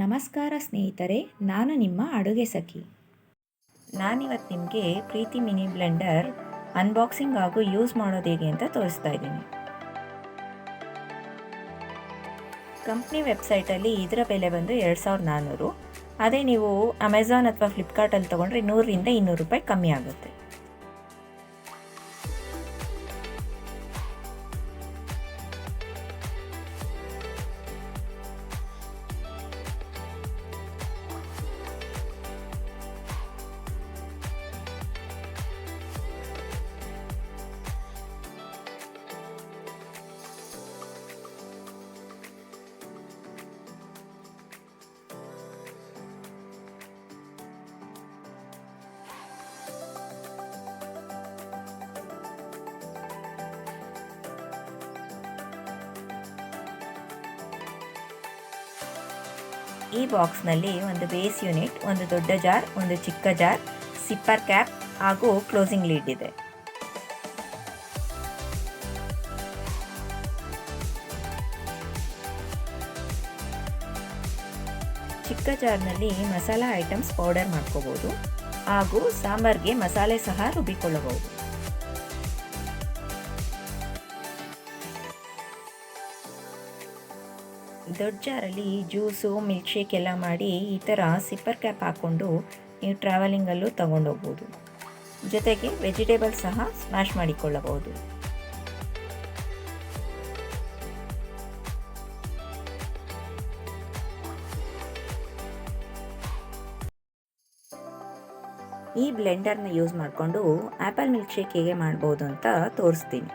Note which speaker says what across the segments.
Speaker 1: ನಮಸ್ಕಾರ ಸ್ನೇಹಿತರೆ, ನಾನು ನಿಮ್ಮ ಅಡುಗೆ ಸಖಿ. ನಾನಿವತ್ತು ನಿಮಗೆ ಪ್ರೀತಿ ಮಿನಿ ಬ್ಲೆಂಡರ್ ಅನ್ಬಾಕ್ಸಿಂಗ್ ಹಾಗೂ ಯೂಸ್ ಮಾಡೋದು ಹೇಗೆ ಅಂತ ತೋರಿಸ್ತಾ ಇದ್ದೀನಿ. ಕಂಪ್ನಿ ವೆಬ್ಸೈಟಲ್ಲಿ ಇದರ ಬೆಲೆ ಬಂದು 2400. ಅದೇ ನೀವು ಅಮೆಝಾನ್ ಅಥವಾ ಫ್ಲಿಪ್ಕಾರ್ಟಲ್ಲಿ ತೊಗೊಂಡ್ರೆ 100ರಿಂದ 200 ರೂಪಾಯಿ ಕಮ್ಮಿ ಆಗುತ್ತೆ. ಈ ಬಾಕ್ಸ್ನಲ್ಲಿ ಒಂದು ಬೇಸ್ ಯೂನಿಟ್, ಒಂದು ದೊಡ್ಡ ಜಾರ್, ಒಂದು ಚಿಕ್ಕ ಜಾರ್, ಸಿಪ್ಪರ್ ಕ್ಯಾಪ್ ಹಾಗೂ ಕ್ಲೋಸಿಂಗ್ ಲೀಡ್ ಇದೆ. ಚಿಕ್ಕ ಜಾರ್ನಲ್ಲಿ ಮಸಾಲಾ ಐಟಮ್ಸ್ ಪೌಡರ್ ಮಾಡ್ಕೋಬಹುದು ಹಾಗೂ ಸಾಂಬಾರ್ಗೆ ಮಸಾಲೆ ಸಹ ರುಬ್ಬಿಕೊಳ್ಳಬಹುದು. ದೊಡ್ಡ ಜಾರಲ್ಲಿ ಜ್ಯೂಸು, ಮಿಲ್ಕ್ ಶೇಕ್ ಎಲ್ಲ ಮಾಡಿ ಈ ಥರ ಸಿಪ್ಪರ್ ಕ್ಯಾಪ್ ಹಾಕ್ಕೊಂಡು ನೀವು ಟ್ರಾವೆಲಿಂಗಲ್ಲೂ ತಗೊಂಡೋಗ್ಬೋದು. ಜೊತೆಗೆ ವೆಜಿಟೇಬಲ್ಸ್ ಸಹ ಸ್ಮ್ಯಾಶ್ ಮಾಡಿಕೊಳ್ಳಬಹುದು. ಈ ಬ್ಲೆಂಡರ್ನ ಯೂಸ್ ಮಾಡಿಕೊಂಡು ಆ್ಯಪಲ್ ಮಿಲ್ಕ್ ಶೇಕ್ ಹೇಗೆ ಮಾಡ್ಬೋದು ಅಂತ ತೋರಿಸ್ತೀನಿ.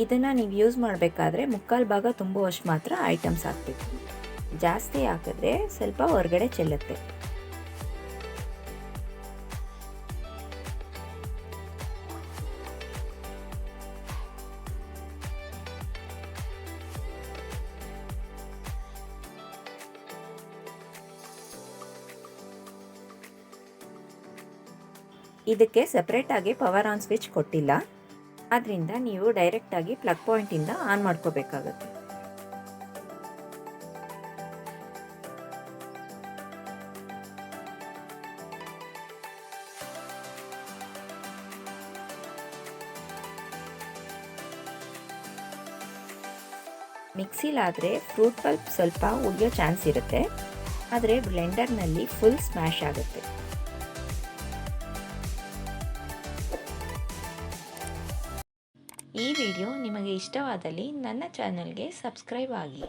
Speaker 1: ಇದನ್ನು ನೀವು ಯೂಸ್ ಮಾಡಬೇಕಾದ್ರೆ ಮುಕ್ಕಾಲು ಭಾಗ ತುಂಬುವಷ್ಟು ಮಾತ್ರ ಐಟಮ್ಸ್ ಹಾಕಬೇಕು. ಜಾಸ್ತಿ ಹಾಕಿದ್ರೆ ಸ್ವಲ್ಪ ಹೊರಗಡೆ ಚೆಲ್ಲುತ್ತೆ. ಇದಕ್ಕೆ ಸಪ್ರೇಟಾಗಿ ಪವರ್ ಆನ್ ಸ್ವಿಚ್ ಕೊಟ್ಟಿಲ್ಲ. ಆದ್ದರಿಂದ ನೀವು ಡೈರೆಕ್ಟಾಗಿ ಪ್ಲಗ್ ಪಾಯಿಂಟಿಂದ ಆನ್ ಮಾಡ್ಕೋಬೇಕಾಗುತ್ತೆ. ಮಿಕ್ಸಿಲಾದರೆ ಫ್ರೂಟ್ ಪಲ್ಪ್ ಸ್ವಲ್ಪ ಉಳಿಯೋ ಚಾನ್ಸ್ ಇರುತ್ತೆ, ಆದರೆ ಬ್ಲೆಂಡರ್ನಲ್ಲಿ ಫುಲ್ ಸ್ಮ್ಯಾಶ್ ಆಗುತ್ತೆ. ಈ ವಿಡಿಯೋ ನಿಮಗೆ ಇಷ್ಟವಾದಲ್ಲಿ ನನ್ನ ಚಾನಲ್ಗೆ ಸಬ್ಸ್ಕ್ರೈಬ್ ಆಗಿ.